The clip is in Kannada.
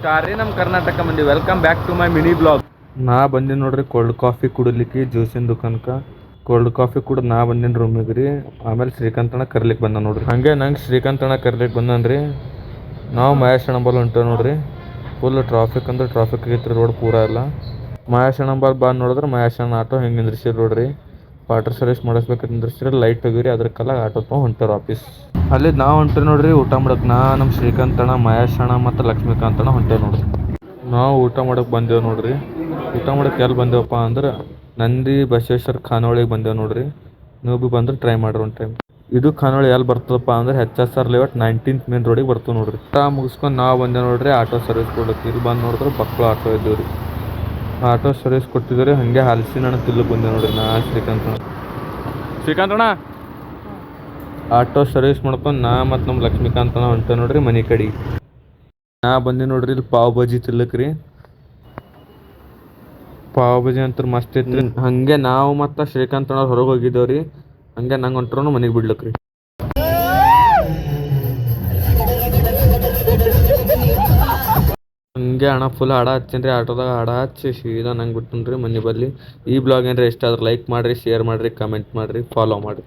ನಮಸ್ಕಾರ ರೀ, ನಮ್ಮ ಕರ್ನಾಟಕ ಮಂದಿ. Welcome back to my mini blog. ನಾ ಬಂದಿನಿ ನೋಡ್ರಿ ಕೋಲ್ಡ್ ಕಾಫಿ ಕುಡಿಲಿಕ್ಕೆ ಜ್ಯೂಸಿನ ದುಕಾನ್ಕ. ಕೋಲ್ಡ್ ಕಾಫಿ ಕುಡಿದು ನಾ ಬಂದಿನಿ ರೂಮಿಗೆ ರೀ. ಆಮೇಲೆ ಶ್ರೀಕಾಂತಣ್ಣ ಕರ್ಲಿಕ್ಕೆ ಬಂದ ನೋಡ್ರಿ. ಹಂಗೆ ನಂಗೆ ಶ್ರೀಕಾಂತಣ್ಣ ಕರ್ಲಿಕ್ಕೆ ಬಂದನ್ರಿ. ನಾವು ಮಹೇಶ್ ಅಣ್ಣಂಬಲ್ ಹೊಂಟೇವೆ ನೋಡ್ರಿ. ಫುಲ್ ಟ್ರಾಫಿಕ್ ಅಂದ್ರೆ ಟ್ರಾಫಿಕ್ ಆಗೈತ್ರಿ, ರೋಡ್ ಪೂರ ಎಲ್ಲ. ಮಹೇಶ್ ಅಣ್ಣಂಬಲ್ ಬಂದು ನೋಡಿದ್ರೆ ಮಹೇಶ್ ಅಣ್ಣ ಆಟೋ ಹಿಂಗೆ ನಿಂದ್ರಿಸಿರ್ ನೋಡ್ರಿ. ವಾಟರ್ ಸರ್ವಿಸ್ ಮಾಡಿಸ್ಬೇಕು ನಿಂದ್ರಿಸಿದ್ರೆ ಲೈಟ್ ಹೋಗಿರಿ, ಅದ್ರ ಕಲ್ಲ ಆಟೋ ತೊಗೊಂಡು ಹೊಂಟಾರ ಆಫೀಸ್. ಅಲ್ಲಿ ನಾವು ಹೊಂಟೇವಿ ನೋಡ್ರಿ ಊಟ ಮಾಡಕ್ಕೆ. ನಮ್ಮ ಶ್ರೀಕಾಂತಣ್ಣ, ಮಹೇಶ್ ಅಣ್ಣ ಮತ್ತು ಲಕ್ಷ್ಮೀಕಾಂತಣ್ಣ ಹೊಂಟೇವಿ ನೋಡ್ರಿ. ನಾವು ಊಟ ಮಾಡಕ್ಕೆ ಬಂದೇವು ನೋಡ್ರಿ. ಊಟ ಮಾಡಕ್ಕೆ ಎಲ್ಲಿ ಬಂದೇವಪ್ಪ ಅಂದ್ರೆ ನಂದಿ ಬಸವೇಶ್ವರ ಖಾನಾವಳಿಗೆ ಬಂದೇವು ನೋಡ್ರಿ. ನೀವು ಭೀ ಬಂದ್ರೆ ಟ್ರೈ ಮಾಡ್ರಿ ಒಂದು ಟೈಮ್. ಇದು ಖಾನಾವಳಿ ಎಲ್ಲಿ ಬರ್ತದಪ್ಪ ಅಂದ್ರೆ HR ಲೇಔಟ್ 19th ಮೇನ್ ರೋಡಿಗೆ ಬರ್ತೀವಿ ನೋಡ್ರಿ. ಊಟ ಮುಗಿಸ್ಕೊಂಡು ನಾವು ಬಂದೇವು ನೋಡ್ರಿ ಆಟೋ ಸರ್ವಿಸ್ ಕೊಡ್ಲಿಕ್ಕೆ. ಇಲ್ಲಿ ಬಂದು ನೋಡಿದ್ರೆ ಬಕ್ಕಳು ಆಟೋ ಇದ್ದೀವಿ ರೀ. ಆಟೋ ಸರ್ವಿಸ್ ಕೊಟ್ಟಿದ್ದೀವಿ ರೀ. ಹಾಗೆ ಹಲಸಿನ ಹಣ್ಣು ತಿಲ್ಲಕ್ಕೆ ಬಂದೇವು ನೋಡ್ರಿ ನಾ ಶ್ರೀಕಾಂತಣ್ಣ. ಆಟೋ ಸರ್ವಿಸ್ ಮಾಡ್ಕೊಂಡು ನಾ ಮತ್ತು ನಮ್ಮ ಲಕ್ಷ್ಮೀಕಾಂತಣ್ಣ ಹೊಂಟೇವೆ ನೋಡ್ರಿ ಮನೆ ಕಡೆ. ನಾ ಬಂದಿ ನೋಡ್ರಿ ಇಲ್ಲಿ ಪಾವ್ ಭಾಜಿ ತಿಲ್ಲಕ್ಕೆ ರೀ. ಪಾವ್ ಭಾಜಿ ಅಂತ ಮಸ್ತ್ ಐತ್ರಿ. ಹಂಗೆ ನಾವು ಮತ್ತು ಶ್ರೀಕಾಂತಣ್ಣ ಹೊರಗೆ ಹೋಗಿದ್ದೇವೆ ರೀ. ಹಂಗೆ ನಂಗೆ ಹೊಂಟ್ರು ಮನೆಗೆ ಬಿಡ್ಲಕ್ಕೆ ರೀ. ಹಂಗೆ ಹಣ ಫುಲ್ ಹಾಡ ಹಚ್ಚೀನಿ ರೀ. ಆಟೋದಾಗ ಹಾಡ ಹಚ್ಚಿ ಸೀದಾ ನಂಗೆ ಬಿಟ್ಟನ್ರಿ ಮನೆ ಬಲ್ಲಿ. ಈ ಬ್ಲಾಗ್ ಏನಾರ ಇಷ್ಟ ಆದ್ರೆ ಲೈಕ್ ಮಾಡಿರಿ, ಶೇರ್ ಮಾಡಿರಿ, ಕಮೆಂಟ್ ಮಾಡಿರಿ, ಫಾಲೋ ಮಾಡಿರಿ.